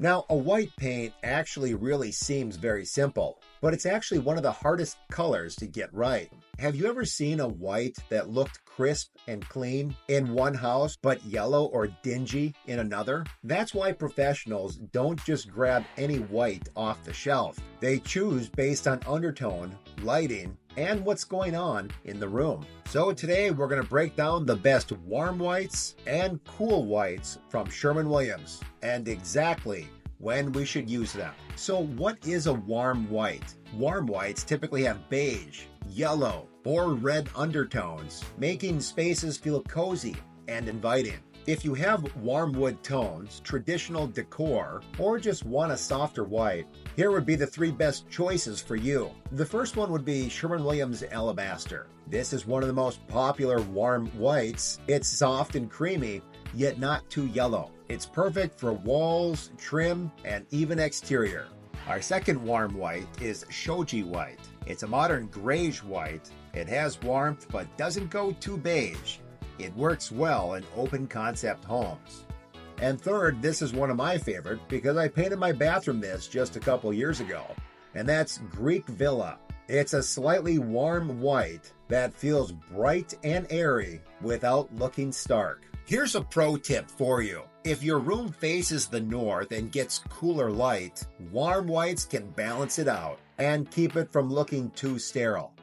Now, a white paint actually really seems very simple, but it's actually one of the hardest colors to get right. Have you ever seen a white that looked crisp and clean in one house, but yellow or dingy in another? That's why professionals don't just grab any white off the shelf. They choose based on undertone, lighting, and what's going on in the room. So today we're going to break down the best warm whites and cool whites from Sherwin-Williams and exactly when we should use them. So what is a warm white? Warm whites typically have beige, yellow, or red undertones, making spaces feel cozy and inviting. If you have warm wood tones, traditional decor, or just want a softer white, here would be the 3 best choices for you. The first one would be Sherwin-Williams Alabaster. This is one of the most popular warm whites. It's soft and creamy, yet not too yellow. It's perfect for walls, trim, and even exterior. Our second warm white is Shoji white. It's a modern grayish white. It has warmth but doesn't go too beige. It works well in open concept homes. And third, this is one of my favorite because I painted my bathroom this just a couple years ago, and that's Greek Villa. It's a slightly warm white that feels bright and airy without looking stark. Here's a pro tip for you. If your room faces the north and gets cooler light, warm whites can balance it out and keep it from looking too sterile.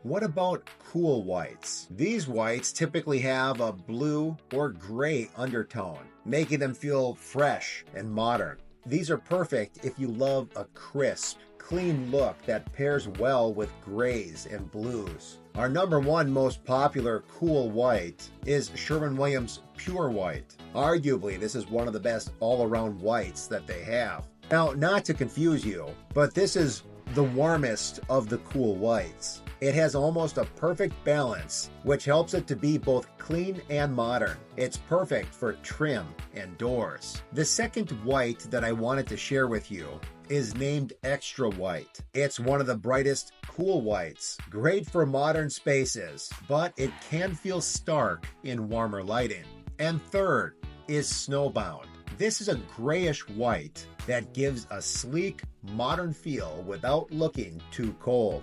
What about cool whites? These whites typically have a blue or gray undertone, making them feel fresh and modern. These are perfect if you love a crisp, clean look that pairs well with grays and blues. Our number 1 most popular cool white is Sherwin-Williams Pure White. Arguably, this is one of the best all-around whites that they have. Now, not to confuse you, but this is the warmest of the cool whites. It has almost a perfect balance, which helps it to be both clean and modern. It's perfect for trim and doors. The second white that I wanted to share with you is named Extra White. It's one of the brightest cool whites, great for modern spaces, but it can feel stark in warmer lighting. And third is Snowbound. This is a grayish white that gives a sleek, modern feel without looking too cold.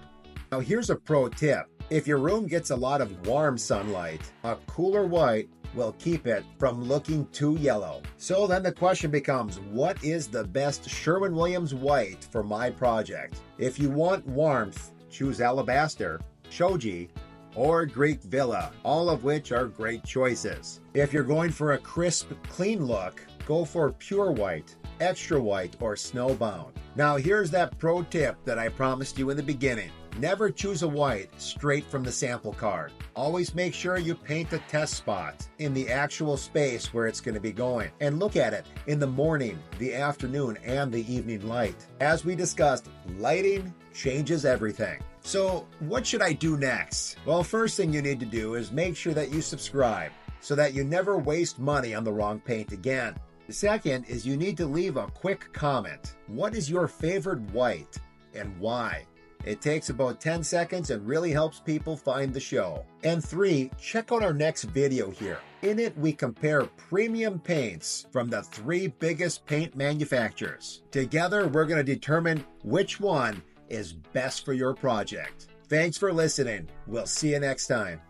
Now here's a pro tip. If your room gets a lot of warm sunlight, a cooler white will keep it from looking too yellow. So then the question becomes, what is the best Sherwin-Williams white for my project? If you want warmth, choose Alabaster, Shoji, or Greek Villa, all of which are great choices. If you're going for a crisp, clean look, go for Pure White, Extra White, or Snowbound. Now here's that pro tip that I promised you in the beginning. Never choose a white straight from the sample card. Always make sure you paint the test spot in the actual space where it's going to be going. And look at it in the morning, the afternoon, and the evening light. As we discussed, lighting changes everything. So what should I do next? Well, first thing you need to do is make sure that you subscribe so that you never waste money on the wrong paint again. The second is you need to leave a quick comment. What is your favorite white and why? It takes about 10 seconds and really helps people find the show. And 3, check out our next video here. In it, we compare premium paints from the 3 biggest paint manufacturers. Together, we're going to determine which one is best for your project. Thanks for listening. We'll see you next time.